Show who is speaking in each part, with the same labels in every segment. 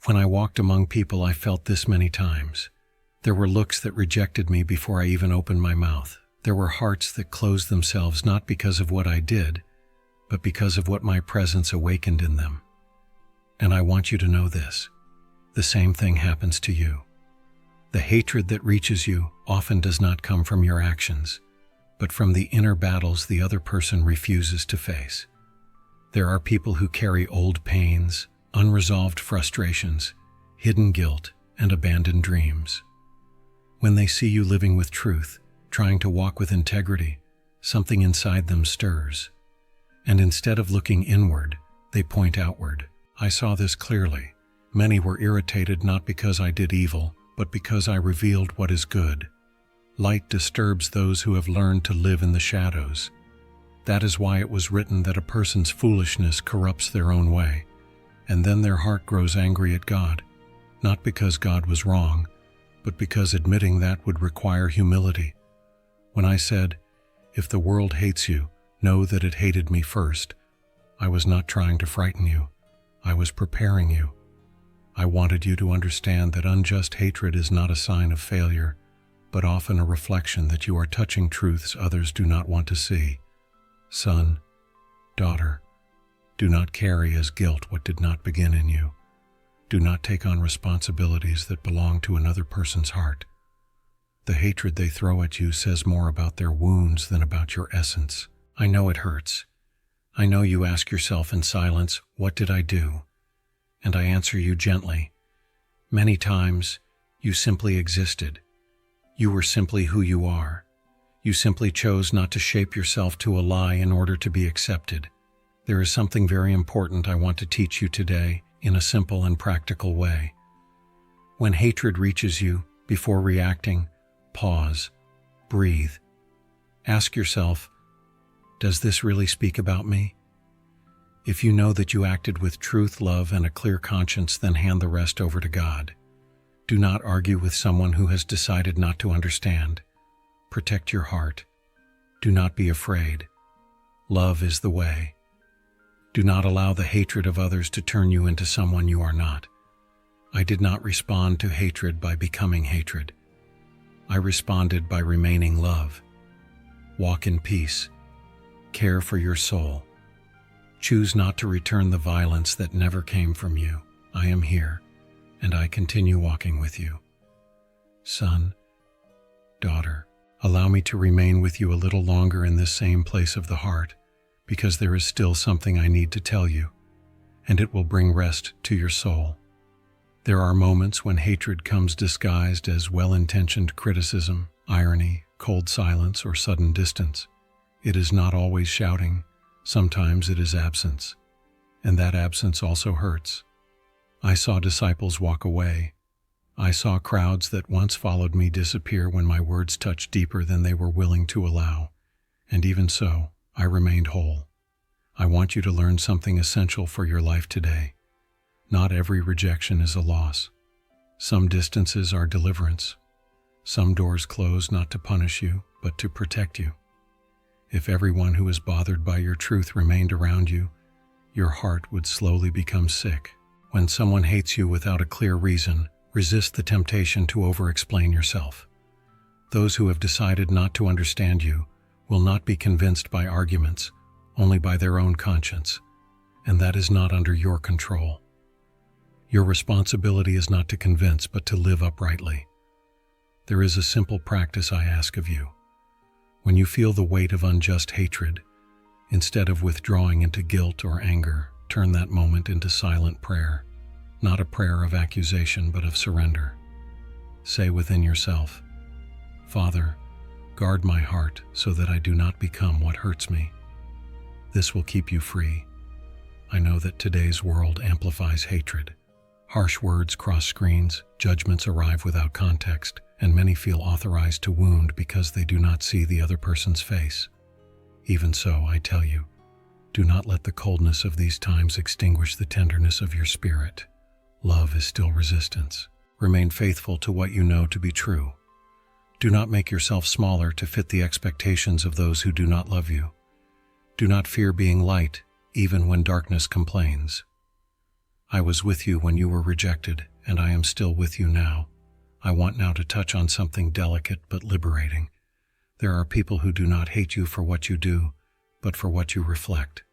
Speaker 1: When I walked among people, I felt this many times. There were looks that rejected me before I even opened my mouth. There were hearts that closed themselves not because of what I did, but because of what my presence awakened in them. And I want you to know this. The same thing happens to you. The hatred that reaches you often does not come from your actions, but from the inner battles the other person refuses to face. There are people who carry old pains, unresolved frustrations, hidden guilt, and abandoned dreams. When they see you living with truth, trying to walk with integrity, something inside them stirs. And instead of looking inward, they point outward. I saw this clearly. Many were irritated not because I did evil, but because I revealed what is good. Light disturbs those who have learned to live in the shadows. That is why it was written that a person's foolishness corrupts their own way, and then their heart grows angry at God, not because God was wrong, but because admitting that would require humility. When I said, "If the world hates you, know that it hated me first," I was not trying to frighten you. I was preparing you. I wanted you to understand that unjust hatred is not a sign of failure, but often a reflection that you are touching truths others do not want to see. Son, daughter, do not carry as guilt what did not begin in you. Do not take on responsibilities that belong to another person's heart. The hatred they throw at you says more about their wounds than about your essence. I know it hurts. I know you ask yourself in silence, "What did I do?" And I answer you gently. Many times, you simply existed. You were simply who you are. You simply chose not to shape yourself to a lie in order to be accepted. There is something very important I want to teach you today in a simple and practical way. When hatred reaches you, before reacting, pause, breathe. Ask yourself, does this really speak about me? If you know that you acted with truth, love, and a clear conscience, then hand the rest over to God. Do not argue with someone who has decided not to understand. Protect your heart. Do not be afraid. Love is the way. Do not allow the hatred of others to turn you into someone you are not. I did not respond to hatred by becoming hatred. I responded by remaining love. Walk in peace. Care for your soul. Choose not to return the violence that never came from you. I am here, and I continue walking with you. Son, daughter, allow me to remain with you a little longer in this same place of the heart, because there is still something I need to tell you, and it will bring rest to your soul. There are moments when hatred comes disguised as well-intentioned criticism, irony, cold silence, or sudden distance. It is not always shouting. Sometimes it is absence, and that absence also hurts. I saw disciples walk away. I saw crowds that once followed me disappear when my words touched deeper than they were willing to allow, and even so, I remained whole. I want you to learn something essential for your life today. Not every rejection is a loss. Some distances are deliverance. Some doors close not to punish you, but to protect you. If everyone who is bothered by your truth remained around you, your heart would slowly become sick. When someone hates you without a clear reason, resist the temptation to over-explain yourself. Those who have decided not to understand you will not be convinced by arguments, only by their own conscience, and that is not under your control. Your responsibility is not to convince, but to live uprightly. There is a simple practice I ask of you. When you feel the weight of unjust hatred, instead of withdrawing into guilt or anger, turn that moment into silent prayer, not a prayer of accusation, but of surrender. Say within yourself, "Father, guard my heart so that I do not become what hurts me." This will keep you free. I know that today's world amplifies hatred. Harsh words cross screens, judgments arrive without context, and many feel authorized to wound because they do not see the other person's face. Even so, I tell you, do not let the coldness of these times extinguish the tenderness of your spirit. Love is still resistance. Remain faithful to what you know to be true. Do not make yourself smaller to fit the expectations of those who do not love you. Do not fear being light, even when darkness complains. I was with you when you were rejected, and I am still with you now. I want now to touch on something delicate but liberating. There are people who do not hate you for what you do, but for what you reflect.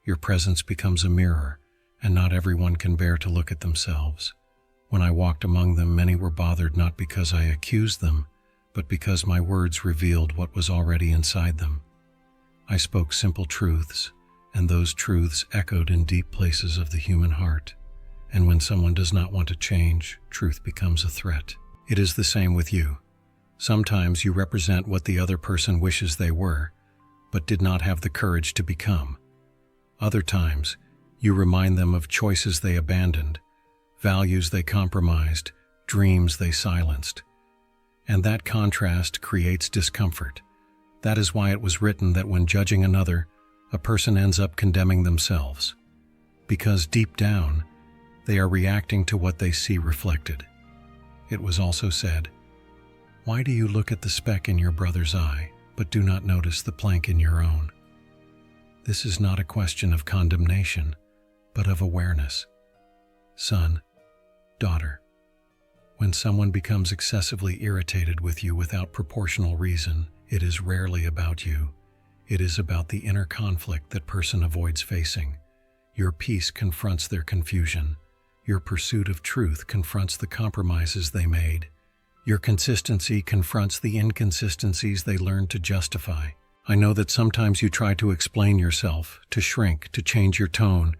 Speaker 1: Your presence becomes a mirror, and not everyone can bear to look at themselves. When I walked among them, many were bothered not because I accused them, but because my words revealed what was already inside them. I spoke simple truths, and those truths echoed in deep places of the human heart. And when someone does not want to change, truth becomes a threat. It is the same with you. Sometimes you represent what the other person wishes they were, but did not have the courage to become. Other times, you remind them of choices they abandoned, values they compromised, dreams they silenced. And that contrast creates discomfort. That is why it was written that when judging another, a person ends up condemning themselves. Because deep down, they are reacting to what they see reflected. It was also said, "Why do you look at the speck in your brother's eye, but do not notice the plank in your own?" This is not a question of condemnation, but of awareness. Son, daughter, when someone becomes excessively irritated with you without proportional reason, it is rarely about you. It is about the inner conflict that person avoids facing. Your peace confronts their confusion. Your pursuit of truth confronts the compromises they made. Your consistency confronts the inconsistencies they learned to justify. I know that sometimes you try to explain yourself, to shrink, to change your tone,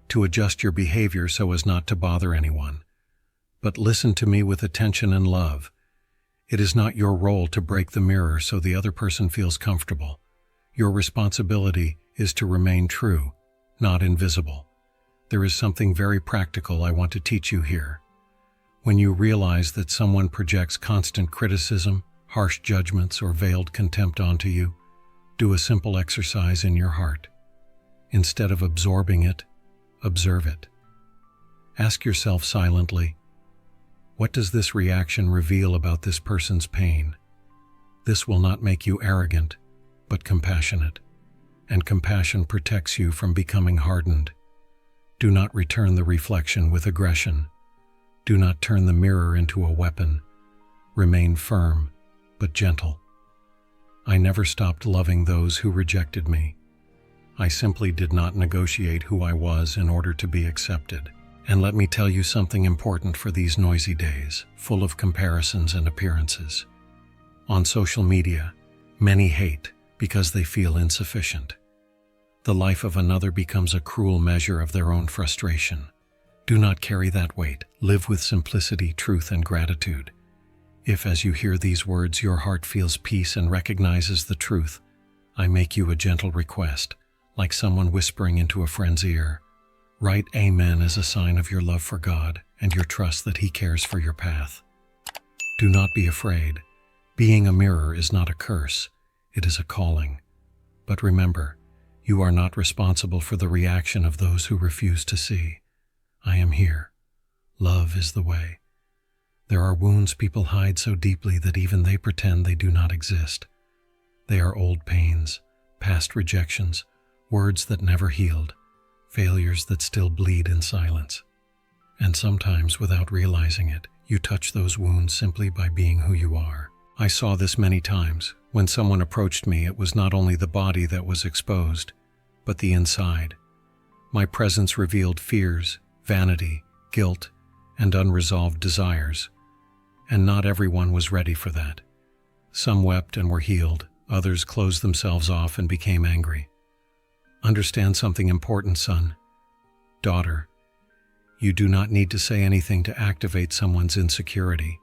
Speaker 1: to adjust your behavior so as not to bother anyone. But listen to me with attention and love. It is not your role to break the mirror so the other person feels comfortable. Your responsibility is to remain true, not invisible. There is something very practical I want to teach you here. When you realize that someone projects constant criticism, harsh judgments, or veiled contempt onto you, do a simple exercise in your heart. Instead of absorbing it, observe it. Ask yourself silently, what does this reaction reveal about this person's pain? This will not make you arrogant, but compassionate. And compassion protects you from becoming hardened. Do not return the reflection with aggression. Do not turn the mirror into a weapon. Remain firm, but gentle. I never stopped loving those who rejected me. I simply did not negotiate who I was in order to be accepted. And let me tell you something important for these noisy days, full of comparisons and appearances. On social media, many hate because they feel insufficient. The life of another becomes a cruel measure of their own frustration. Do not carry that weight. Live with simplicity, truth, and gratitude. If, as you hear these words, your heart feels peace and recognizes the truth, I make you a gentle request, like someone whispering into a friend's ear. Write Amen as a sign of your love for God and your trust that He cares for your path. Do not be afraid. Being a mirror is not a curse. It is a calling. But remember, you are not responsible for the reaction of those who refuse to see. I am here. Love is the way. There are wounds people hide so deeply that even they pretend they do not exist. They are old pains, past rejections, words that never healed, failures that still bleed in silence. And sometimes, without realizing it, you touch those wounds simply by being who you are. I saw this many times. When someone approached me, it was not only the body that was exposed, but the inside. My presence revealed fears, vanity, guilt, and unresolved desires. And not everyone was ready for that. Some wept and were healed. Others closed themselves off and became angry. Understand something important, son. Daughter, you do not need to say anything to activate someone's insecurity.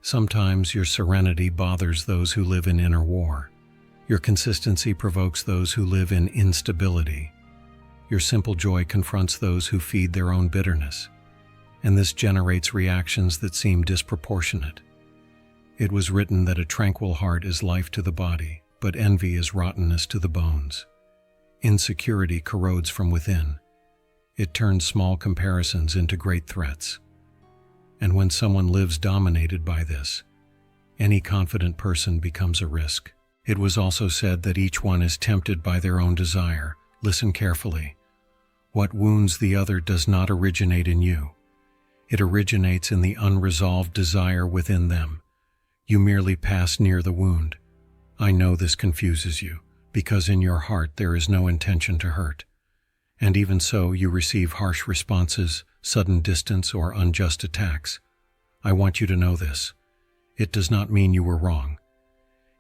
Speaker 1: Sometimes your serenity bothers those who live in inner war. Your consistency provokes those who live in instability. Your simple joy confronts those who feed their own bitterness. And this generates reactions that seem disproportionate. It was written that a tranquil heart is life to the body, but envy is rottenness to the bones. Insecurity corrodes from within. It turns small comparisons into great threats. And when someone lives dominated by this, any confident person becomes a risk. It was also said that each one is tempted by their own desire. Listen carefully. What wounds the other does not originate in you. It originates in the unresolved desire within them. You merely pass near the wound. I know this confuses you, because in your heart there is no intention to hurt. And even so, you receive harsh responses, sudden distance, or unjust attacks. I want you to know this. It does not mean you were wrong.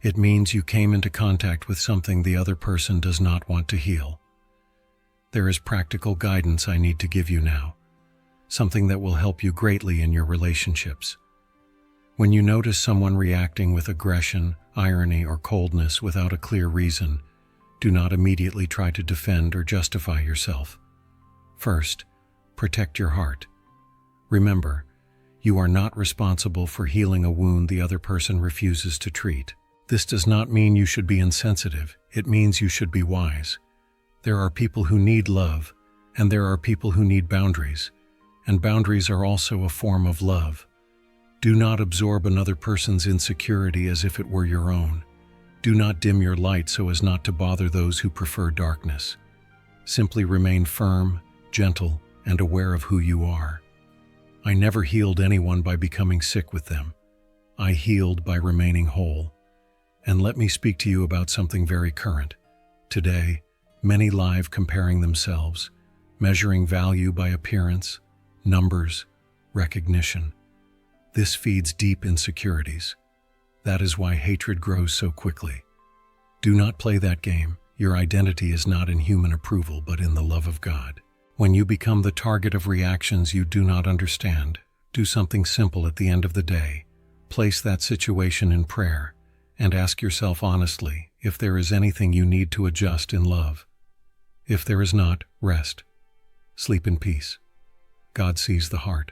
Speaker 1: It means you came into contact with something the other person does not want to heal. There is practical guidance I need to give you now, something that will help you greatly in your relationships. When you notice someone reacting with aggression, irony, or coldness without a clear reason, do not immediately try to defend or justify yourself. First, protect your heart. Remember, you are not responsible for healing a wound the other person refuses to treat. This does not mean you should be insensitive. It means you should be wise. There are people who need love, and there are people who need boundaries, and boundaries are also a form of love. Do not absorb another person's insecurity as if it were your own. Do not dim your light so as not to bother those who prefer darkness. Simply remain firm, gentle, and aware of who you are. I never healed anyone by becoming sick with them. I healed by remaining whole. And let me speak to you about something very current. Today, many live comparing themselves, measuring value by appearance, numbers, recognition. This feeds deep insecurities. That is why hatred grows so quickly. Do not play that game. Your identity is not in human approval, but in the love of God. When you become the target of reactions you do not understand, do something simple at the end of the day. Place that situation in prayer and ask yourself honestly if there is anything you need to adjust in love. If there is not, rest. Sleep in peace. God sees the heart.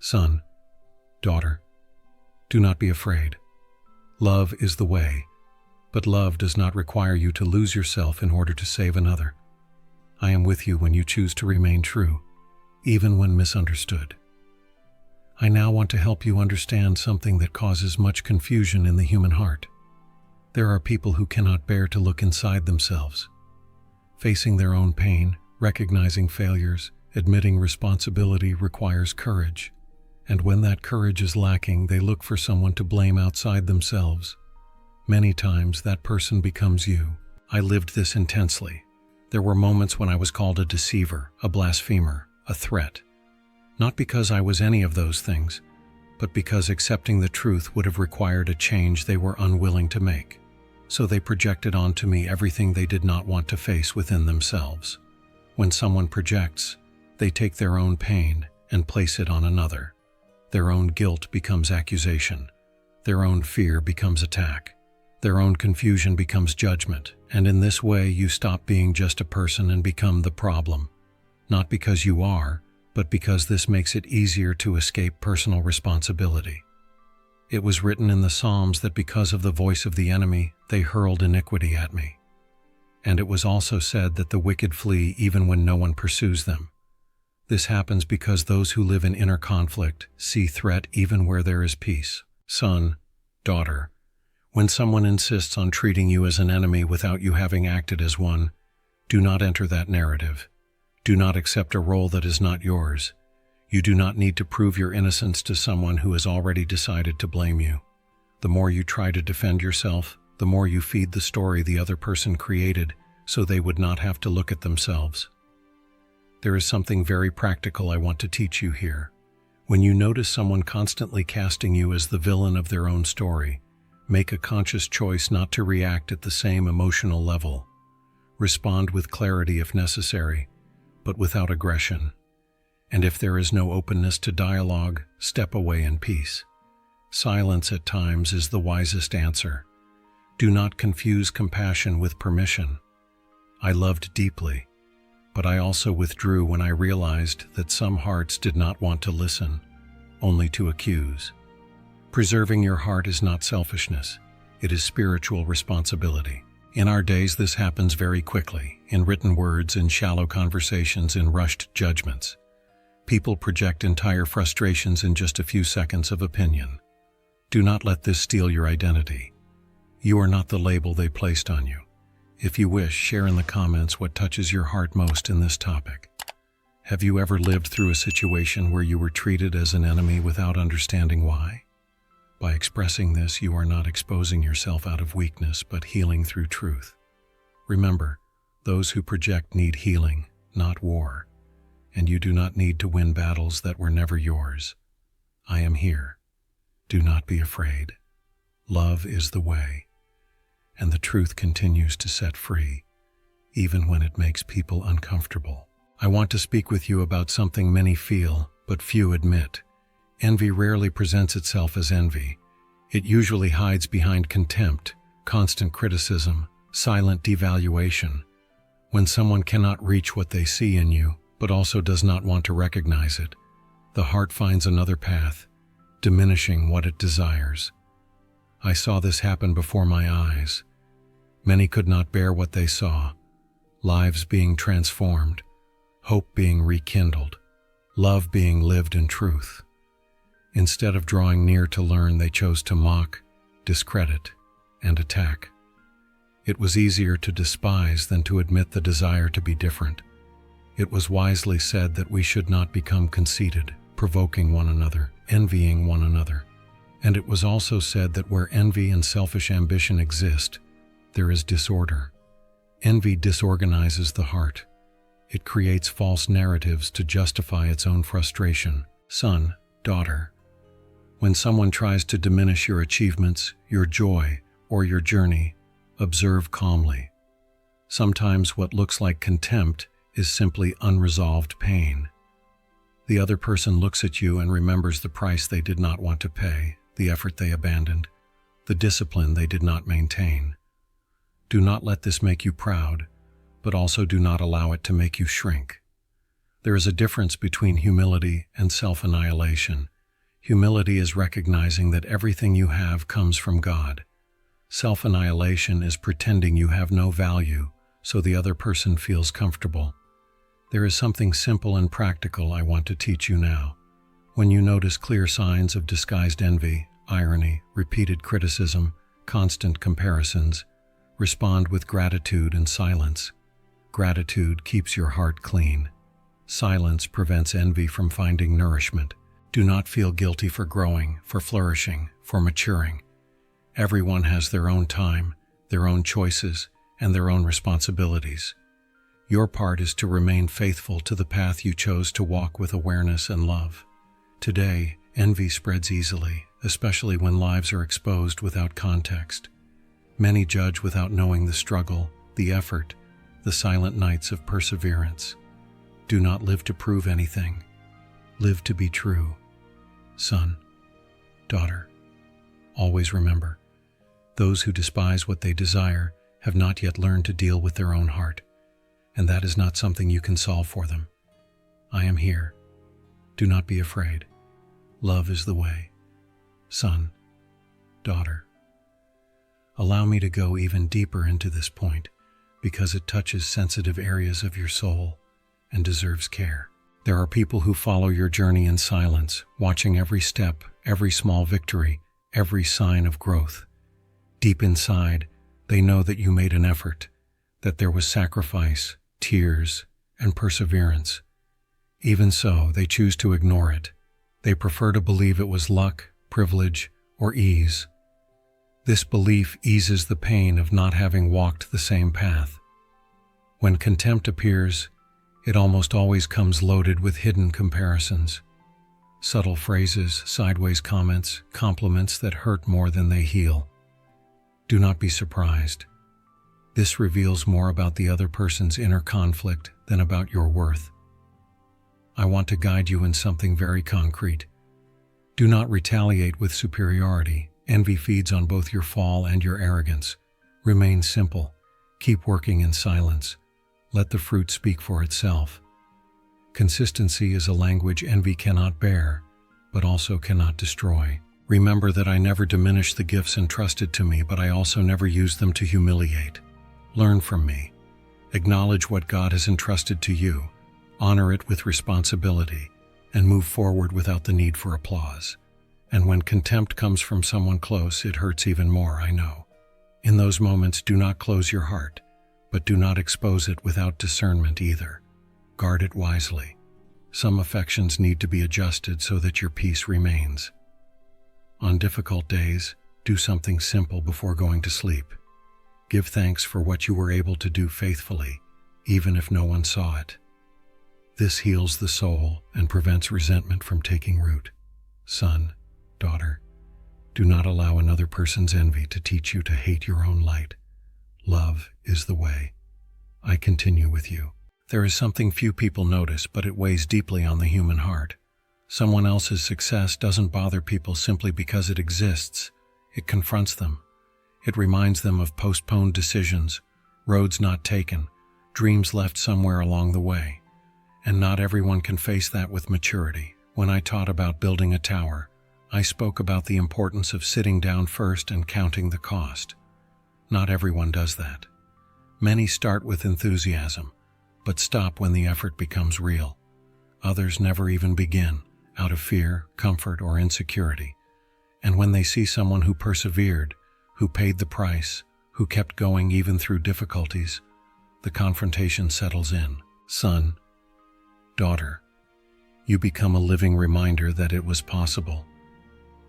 Speaker 1: Son, daughter, do not be afraid. Love is the way, but love does not require you to lose yourself in order to save another. I am with you when you choose to remain true, even when misunderstood. I now want to help you understand something that causes much confusion in the human heart. There are people who cannot bear to look inside themselves. Facing their own pain, recognizing failures, admitting responsibility requires courage. And when that courage is lacking, they look for someone to blame outside themselves. Many times that person becomes you. I lived this intensely. There were moments when I was called a deceiver, a blasphemer, a threat. Not because I was any of those things, but because accepting the truth would have required a change they were unwilling to make. So they projected onto me everything they did not want to face within themselves. When someone projects, they take their own pain and place it on another. Their own guilt becomes accusation. Their own fear becomes attack. Their own confusion becomes judgment. And in this way, you stop being just a person and become the problem. Not because you are, but because this makes it easier to escape personal responsibility. It was written in the Psalms that because of the voice of the enemy, they hurled iniquity at me. And it was also said that the wicked flee even when no one pursues them. This happens because those who live in inner conflict see threat even where there is peace. Son, daughter, when someone insists on treating you as an enemy without you having acted as one, do not enter that narrative. Do not accept a role that is not yours. You do not need to prove your innocence to someone who has already decided to blame you. The more you try to defend yourself, the more you feed the story the other person created so they would not have to look at themselves. There is something very practical I want to teach you here. When you notice someone constantly casting you as the villain of their own story, make a conscious choice not to react at the same emotional level. Respond with clarity if necessary, but without aggression. And if there is no openness to dialogue, step away in peace. Silence at times is the wisest answer. Do not confuse compassion with permission. I loved deeply, but I also withdrew when I realized that some hearts did not want to listen, only to accuse. Preserving your heart is not selfishness, it is spiritual responsibility. In our days, this happens very quickly, in written words, in shallow conversations, in rushed judgments. People project entire frustrations in just a few seconds of opinion. Do not let this steal your identity. You are not the label they placed on you. If you wish, share in the comments what touches your heart most in this topic. Have you ever lived through a situation where you were treated as an enemy without understanding why? By expressing this, you are not exposing yourself out of weakness, but healing through truth. Remember, those who project need healing, not war, and you do not need to win battles that were never yours. I am here. Do not be afraid. Love is the way, and the truth continues to set free, even when it makes people uncomfortable. I want to speak with you about something many feel, but few admit. Envy rarely presents itself as envy. It usually hides behind contempt, constant criticism, silent devaluation. When someone cannot reach what they see in you, but also does not want to recognize it, the heart finds another path, diminishing what it desires. I saw this happen before my eyes. Many could not bear what they saw, lives being transformed, hope being rekindled, love being lived in truth. Instead of drawing near to learn, they chose to mock, discredit, and attack. It was easier to despise than to admit the desire to be different. It was wisely said that we should not become conceited, provoking one another, envying one another. And it was also said that where envy and selfish ambition exist, there is disorder. Envy disorganizes the heart. It creates false narratives to justify its own frustration. Son, daughter, when someone tries to diminish your achievements, your joy, or your journey, observe calmly. Sometimes what looks like contempt is simply unresolved pain. The other person looks at you and remembers the price they did not want to pay, the effort they abandoned, the discipline they did not maintain. Do not let this make you proud, but also do not allow it to make you shrink. There is a difference between humility and self-annihilation. Humility is recognizing that everything you have comes from God. Self-annihilation is pretending you have no value, so the other person feels comfortable. There is something simple and practical I want to teach you now. When you notice clear signs of disguised envy, irony, repeated criticism, constant comparisons, respond with gratitude and silence. Gratitude keeps your heart clean. Silence prevents envy from finding nourishment. Do not feel guilty for growing, for flourishing, for maturing. Everyone has their own time, their own choices, and their own responsibilities. Your part is to remain faithful to the path you chose to walk with awareness and love. Today, envy spreads easily, especially when lives are exposed without context. Many judge without knowing the struggle, the effort, the silent nights of perseverance. Do not live to prove anything. Live to be true. Son, daughter, always remember, those who despise what they desire have not yet learned to deal with their own heart, and that is not something you can solve for them. I am here. Do not be afraid. Love is the way. Son, daughter. Allow me to go even deeper into this point, because it touches sensitive areas of your soul and deserves care. There are people who follow your journey in silence, watching every step, every small victory, every sign of growth. Deep inside, they know that you made an effort, that there was sacrifice, tears, and perseverance. Even so, they choose to ignore it. They prefer to believe it was luck, privilege, or ease. This belief eases the pain of not having walked the same path. When contempt appears, it almost always comes loaded with hidden comparisons. Subtle phrases, sideways comments, compliments that hurt more than they heal. Do not be surprised. This reveals more about the other person's inner conflict than about your worth. I want to guide you in something very concrete. Do not retaliate with superiority. Envy feeds on both your fall and your arrogance. Remain simple. Keep working in silence. Let the fruit speak for itself. Consistency is a language envy cannot bear, but also cannot destroy. Remember that I never diminish the gifts entrusted to me, but I also never use them to humiliate. Learn from me. Acknowledge what God has entrusted to you. Honor it with responsibility, and move forward without the need for applause. And when contempt comes from someone close, it hurts even more, I know. In those moments, do not close your heart, but do not expose it without discernment either. Guard it wisely. Some affections need to be adjusted so that your peace remains. On difficult days, do something simple before going to sleep. Give thanks for what you were able to do faithfully, even if no one saw it. This heals the soul and prevents resentment from taking root. Son, daughter, do not allow another person's envy to teach you to hate your own light. Love is the way. I continue with you. There is something few people notice, but it weighs deeply on the human heart. Someone else's success doesn't bother people simply because it exists. It confronts them. It reminds them of postponed decisions, roads not taken, dreams left somewhere along the way. And not everyone can face that with maturity. When I taught about building a tower, I spoke about the importance of sitting down first and counting the cost. Not everyone does that. Many start with enthusiasm, but stop when the effort becomes real. Others never even begin, out of fear, comfort, or insecurity. And when they see someone who persevered, who paid the price, who kept going even through difficulties, the confrontation settles in. Son, daughter, you become a living reminder that it was possible.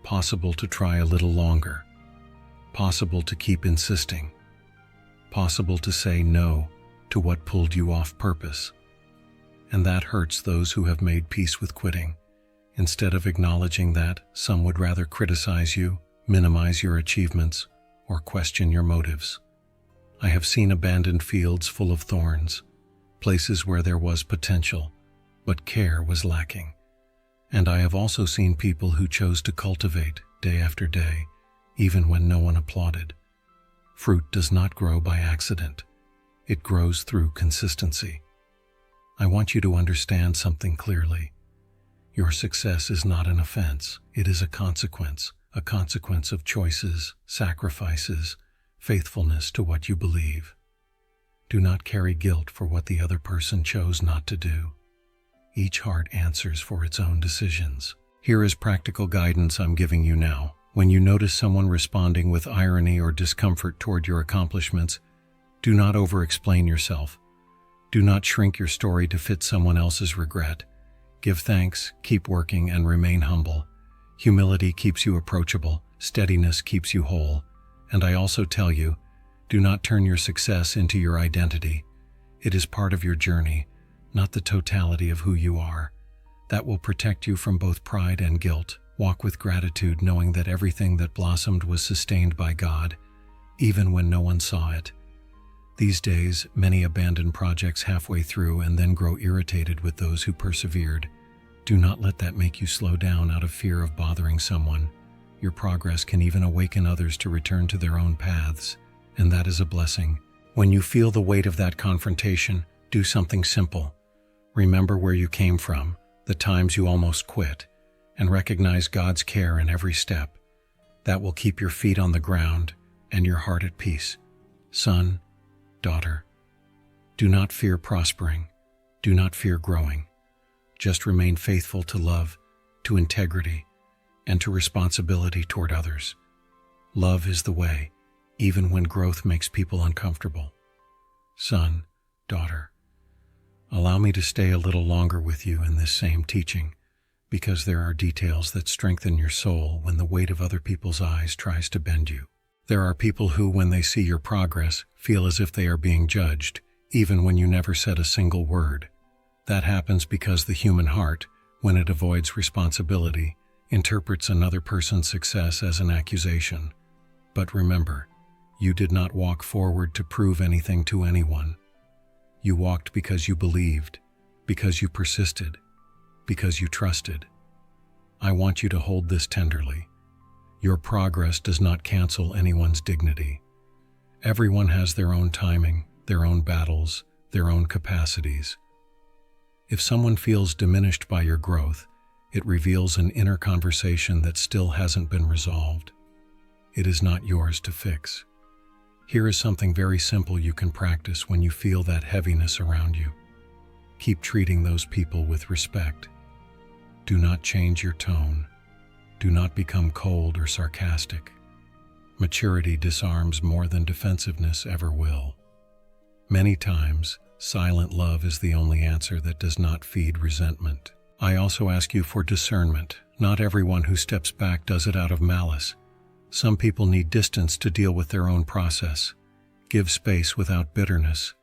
Speaker 1: Possible to try a little longer. Possible to keep insisting. Possible to say no to what pulled you off purpose. And that hurts those who have made peace with quitting. Instead of acknowledging that, some would rather criticize you, minimize your achievements, or question your motives. I have seen abandoned fields full of thorns, places where there was potential, but care was lacking. And I have also seen people who chose to cultivate day after day, even when no one applauded. Fruit does not grow by accident. It grows through consistency. I want you to understand something clearly. Your success is not an offense. It is a consequence of choices, sacrifices, faithfulness to what you believe. Do not carry guilt for what the other person chose not to do. Each heart answers for its own decisions. Here is practical guidance I'm giving you now. When you notice someone responding with irony or discomfort toward your accomplishments, do not over-explain yourself. Do not shrink your story to fit someone else's regret. Give thanks, keep working, and remain humble. Humility keeps you approachable, steadiness keeps you whole. And I also tell you, do not turn your success into your identity. It is part of your journey, not the totality of who you are. That will protect you from both pride and guilt. Walk with gratitude, knowing that everything that blossomed was sustained by God, even when no one saw it. These days, many abandon projects halfway through and then grow irritated with those who persevered. Do not let that make you slow down out of fear of bothering someone. Your progress can even awaken others to return to their own paths, and that is a blessing. When you feel the weight of that confrontation, do something simple. Remember where you came from, the times you almost quit, and recognize God's care in every step. That will keep your feet on the ground and your heart at peace. Son, daughter, do not fear prospering. Do not fear growing. Just remain faithful to love, to integrity, and to responsibility toward others. Love is the way, even when growth makes people uncomfortable. Son, daughter, allow me to stay a little longer with you in this same teaching, because there are details that strengthen your soul when the weight of other people's eyes tries to bend you. There are people who, when they see your progress, feel as if they are being judged, even when you never said a single word. That happens because the human heart, when it avoids responsibility, interprets another person's success as an accusation. But remember, you did not walk forward to prove anything to anyone. You walked because you believed, because you persisted, because you trusted. I want you to hold this tenderly. Your progress does not cancel anyone's dignity. Everyone has their own timing, their own battles, their own capacities. If someone feels diminished by your growth, it reveals an inner conversation that still hasn't been resolved. It is not yours to fix. Here is something very simple you can practice when you feel that heaviness around you. Keep treating those people with respect. Do not change your tone. Do not become cold or sarcastic. Maturity disarms more than defensiveness ever will. Many times, Silent love is the only answer that does not feed resentment. I also ask you for discernment. Not everyone who steps back does it out of malice. Some people need distance to deal with their own process. Give space without bitterness.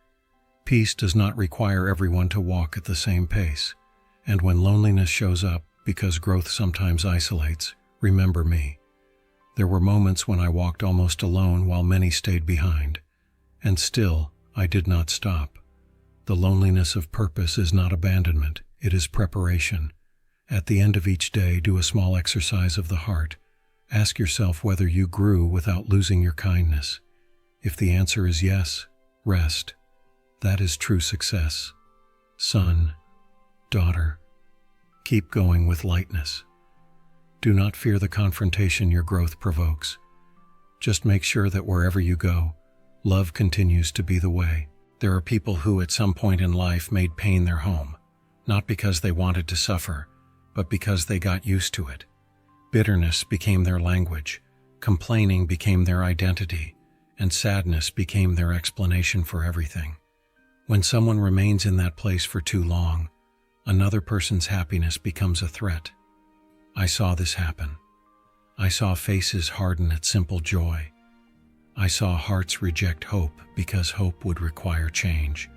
Speaker 1: Peace does not require everyone to walk at the same pace. And when loneliness shows up, because growth sometimes isolates, remember me. There were moments when I walked almost alone while many stayed behind. And still, I did not stop. The loneliness of purpose is not abandonment, it is preparation. At the end of each day, do a small exercise of the heart. Ask yourself whether you grew without losing your kindness. If the answer is yes, rest. That is true success. Son, daughter, keep going with lightness. Do not fear the confrontation your growth provokes. Just make sure that wherever you go, love continues to be the way. There are people who at some point in life made pain their home, not because they wanted to suffer, but because they got used to it. Bitterness became their language, complaining became their identity, and sadness became their explanation for everything. When someone remains in that place for too long, another person's happiness becomes a threat. I saw this happen. I saw faces harden at simple joy. I saw hearts reject hope because hope would require change.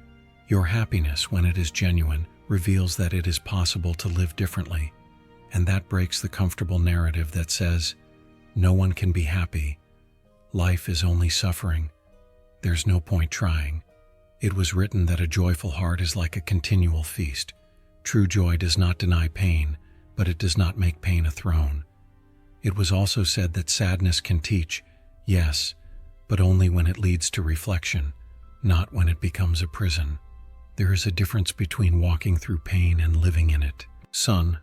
Speaker 1: Your happiness, when it is genuine, reveals that it is possible to live differently, and that breaks the comfortable narrative that says, no one can be happy. Life is only suffering. There's no point trying. It was written that a joyful heart is like a continual feast. True joy does not deny pain, but it does not make pain a throne. It was also said that sadness can teach, yes, but only when it leads to reflection, not when it becomes a prison. There is a difference between walking through pain and living in it. Son,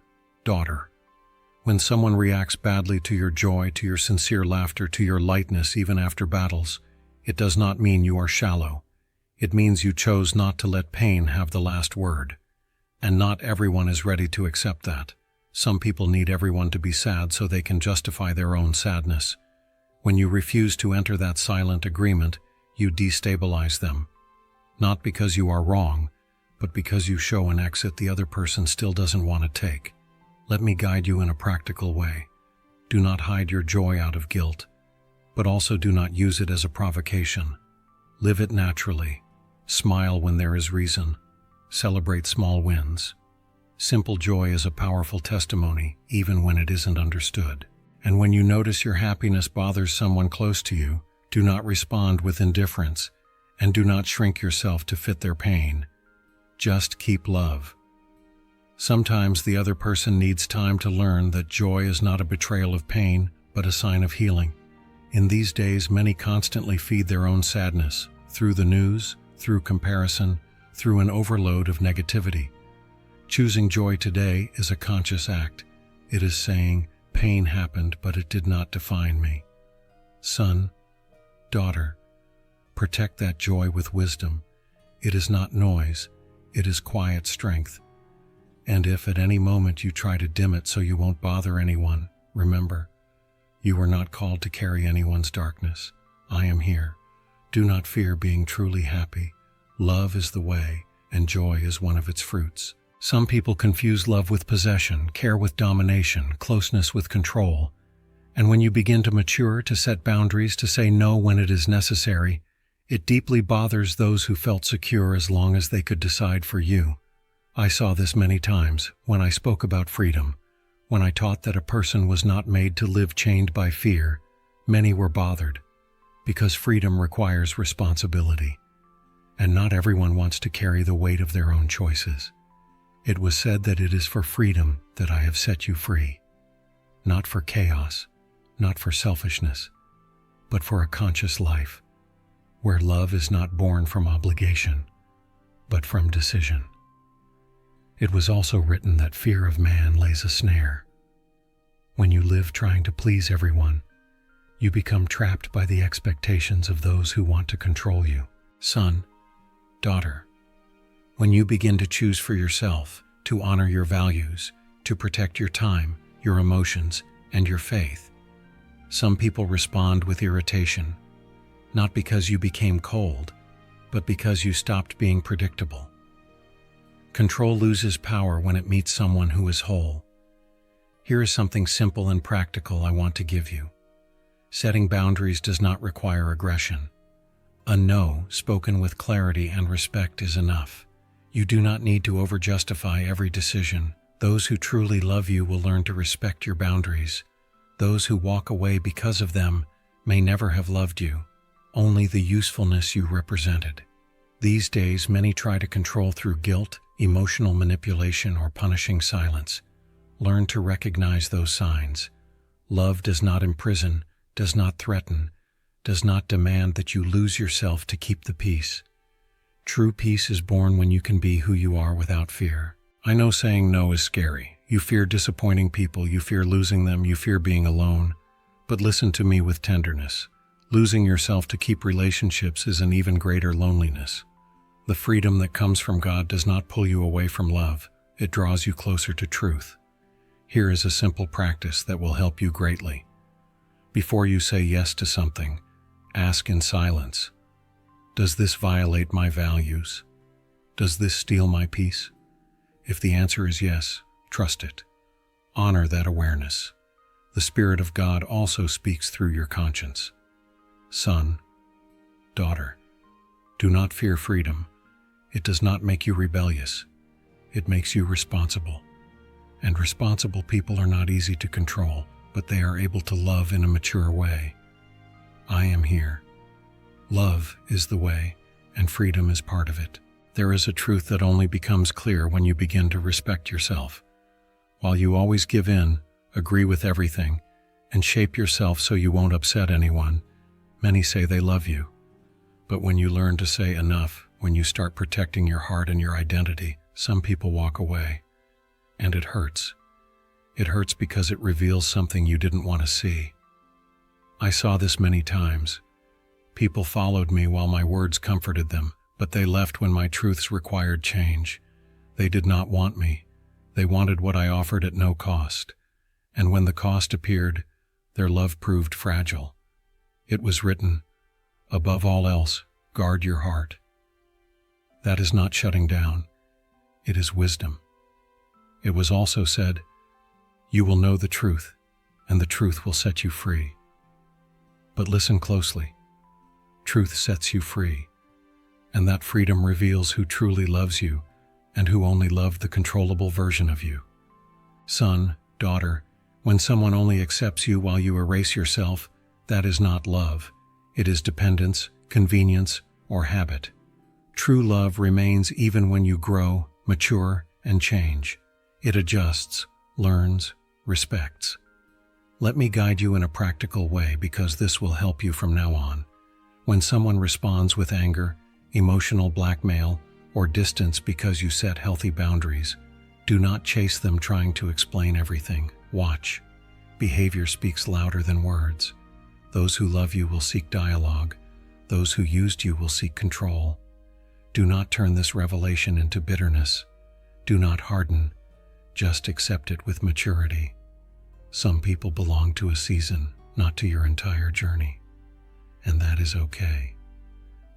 Speaker 1: daughter, when someone reacts badly to your joy, to your sincere laughter, to your lightness even after battles, it does not mean you are shallow. It means you chose not to let pain have the last word. And not everyone is ready to accept that. Some people need everyone to be sad so they can justify their own sadness. When you refuse to enter that silent agreement, you destabilize them. Not because you are wrong, but because you show an exit the other person still doesn't want to take. Let me guide you in a practical way. Do not hide your joy out of guilt, but also do not use it as a provocation. Live it naturally. Smile when there is reason. Celebrate small wins. Simple joy is a powerful testimony, even when it isn't understood. And when you notice your happiness bothers someone close to you, do not respond with indifference, and do not shrink yourself to fit their pain. Just keep love. Sometimes the other person needs time to learn that joy is not a betrayal of pain, but a sign of healing. In these days, many constantly feed their own sadness, through the news, through comparison, through an overload of negativity. Choosing joy today is a conscious act. It is saying, pain happened, but it did not define me. Son, daughter, protect that joy with wisdom. It is not noise, it is quiet strength. And if at any moment you try to dim it so you won't bother anyone, remember, you were not called to carry anyone's darkness. I am here. Do not fear being truly happy. Love is the way, and joy is one of its fruits. Some people confuse love with possession, care with domination, closeness with control. And when you begin to mature, to set boundaries, to say no when it is necessary, it deeply bothers those who felt secure as long as they could decide for you. I saw this many times when I spoke about freedom. When I taught that a person was not made to live chained by fear, many were bothered, because freedom requires responsibility. And not everyone wants to carry the weight of their own choices. It was said that it is for freedom that I have set you free. Not for chaos, not for selfishness, but for a conscious life, where love is not born from obligation, but from decision. It was also written that fear of man lays a snare. When you live trying to please everyone, you become trapped by the expectations of those who want to control you. Son, daughter, when you begin to choose for yourself, to honor your values, to protect your time, your emotions, and your faith, some people respond with irritation, not because you became cold, but because you stopped being predictable. Control loses power when it meets someone who is whole. Here is something simple and practical I want to give you. Setting boundaries does not require aggression. A no spoken with clarity and respect is enough. You do not need to over-justify every decision. Those who truly love you will learn to respect your boundaries. Those who walk away because of them may never have loved you, only the usefulness you represented. These days, many try to control through guilt, emotional manipulation, or punishing silence. Learn to recognize those signs. Love does not imprison, does not threaten, does not demand that you lose yourself to keep the peace. True peace is born when you can be who you are without fear. I know saying no is scary. You fear disappointing people, you fear losing them, you fear being alone. But listen to me with tenderness. Losing yourself to keep relationships is an even greater loneliness. The freedom that comes from God does not pull you away from love. It draws you closer to truth. Here is a simple practice that will help you greatly. Before you say yes to something, ask in silence, does this violate my values? Does this steal my peace? If the answer is yes, trust it. Honor that awareness. The Spirit of God also speaks through your conscience. Son, daughter, do not fear freedom. It does not make you rebellious. It makes you responsible. And responsible people are not easy to control, but they are able to love in a mature way. I am here. Love is the way, and freedom is part of it. There is a truth that only becomes clear when you begin to respect yourself. While you always give in, agree with everything, and shape yourself so you won't upset anyone, many say they love you. But when you learn to say enough, when you start protecting your heart and your identity, some people walk away. And it hurts. It hurts because it reveals something you didn't want to see. I saw this many times. People followed me while my words comforted them, but they left when my truths required change. They did not want me. They wanted what I offered at no cost. And when the cost appeared, their love proved fragile. It was written, above all else, guard your heart. That is not shutting down. It is wisdom. It was also said, you will know the truth, and the truth will set you free. But listen closely. Truth sets you free, and that freedom reveals who truly loves you and who only loved the controllable version of you. Son, daughter, when someone only accepts you while you erase yourself, that is not love. It is dependence, convenience, or habit. True love remains even when you grow, mature, and change. It adjusts, learns, respects. Let me guide you in a practical way because this will help you from now on. When someone responds with anger, emotional blackmail, or distance because you set healthy boundaries, do not chase them trying to explain everything. Watch. Behavior speaks louder than words. Those who love you will seek dialogue. Those who used you will seek control. Do not turn this revelation into bitterness. Do not harden. Just accept it with maturity. Some people belong to a season, not to your entire journey. And that is okay.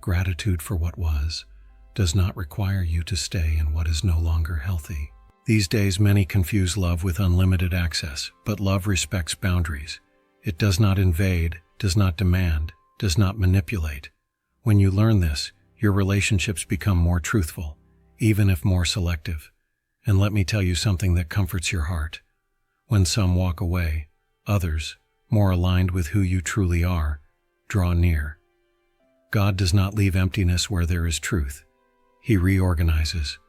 Speaker 1: Gratitude for what was does not require you to stay in what is no longer healthy. These days, many confuse love with unlimited access, but love respects boundaries. It does not invade, does not demand, does not manipulate. When you learn this, your relationships become more truthful, even if more selective. And let me tell you something that comforts your heart. When some walk away, others, more aligned with who you truly are, draw near. God does not leave emptiness where there is truth. He reorganizes.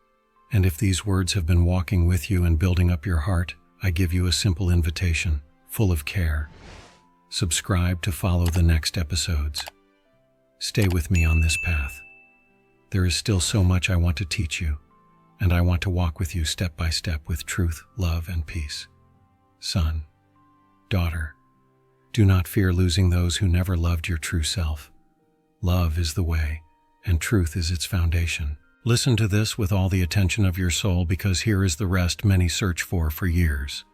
Speaker 1: And if these words have been walking with you and building up your heart, I give you a simple invitation, full of care. Subscribe to follow the next episodes. Stay with me on this path. There is still so much I want to teach you, and I want to walk with you step by step with truth, love, and peace. Son, daughter, do not fear losing those who never loved your true self. Love is the way, and truth is its foundation. Listen to this with all the attention of your soul, because here is the rest many search for years.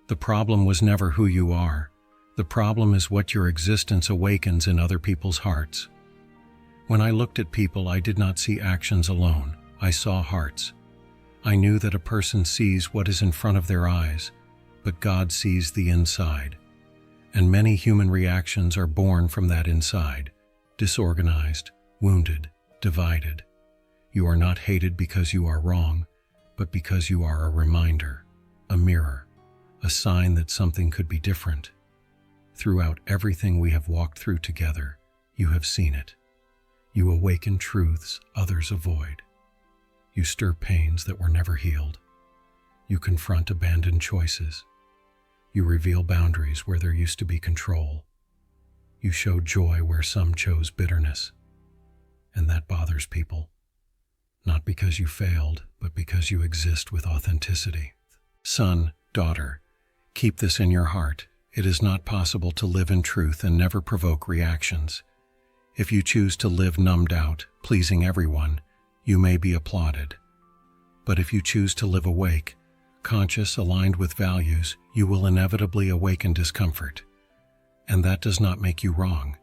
Speaker 1: The problem was never who you are. The problem is what your existence awakens in other people's hearts. When I looked at people, I did not see actions alone. I saw hearts. I knew that a person sees what is in front of their eyes, but God sees the inside. And many human reactions are born from that inside, disorganized, wounded, divided. You are not hated because you are wrong, but because you are a reminder, a mirror, a sign that something could be different. Throughout everything we have walked through together, you have seen it. You awaken truths others avoid. You stir pains that were never healed. You confront abandoned choices. You reveal boundaries where there used to be control. You show joy where some chose bitterness. And that bothers people. Not because you failed, but because you exist with authenticity. Son, daughter, keep this in your heart. It is not possible to live in truth and never provoke reactions. If you choose to live numbed out, pleasing everyone, you may be applauded. But if you choose to live awake, conscious, aligned with values, you will inevitably awaken discomfort. And that does not make you wrong.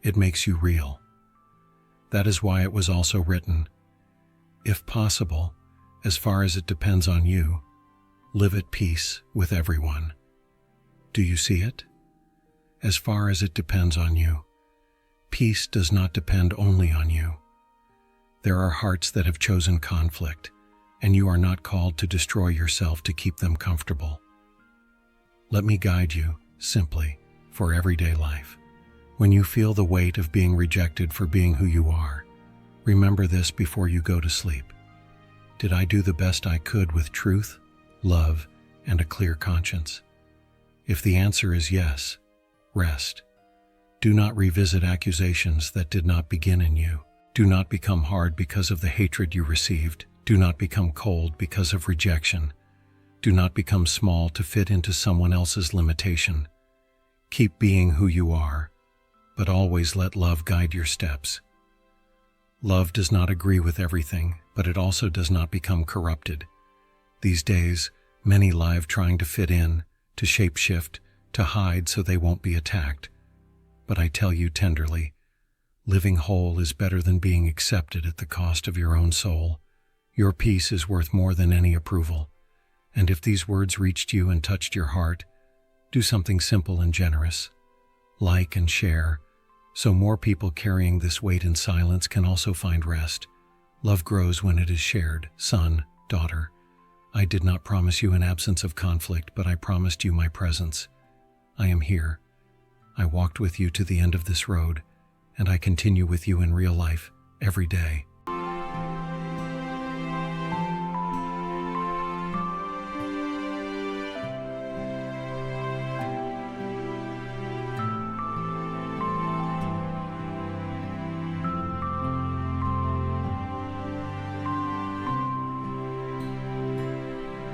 Speaker 1: It makes you real. That is why it was also written, if possible, as far as it depends on you, live at peace with everyone. Do you see it? As far as it depends on you. Peace does not depend only on you. There are hearts that have chosen conflict, and you are not called to destroy yourself to keep them comfortable. Let me guide you, simply, for everyday life. When you feel the weight of being rejected for being who you are, remember this before you go to sleep. Did I do the best I could with truth, love, and a clear conscience? If the answer is yes, rest. Do not revisit accusations that did not begin in you. Do not become hard because of the hatred you received. Do not become cold because of rejection. Do not become small to fit into someone else's limitation. Keep being who you are, but always let love guide your steps. Love does not agree with everything, but it also does not become corrupted. These days, many live trying to fit in, to shapeshift, to hide so they won't be attacked. But I tell you tenderly, living whole is better than being accepted at the cost of your own soul. Your peace is worth more than any approval. And if these words reached you and touched your heart, do something simple and generous. Like and share, so more people carrying this weight in silence can also find rest. Love grows when it is shared. Son, daughter, I did not promise you an absence of conflict, but I promised you my presence. I am here. I walked with you to the end of this road, and I continue with you in real life, every day.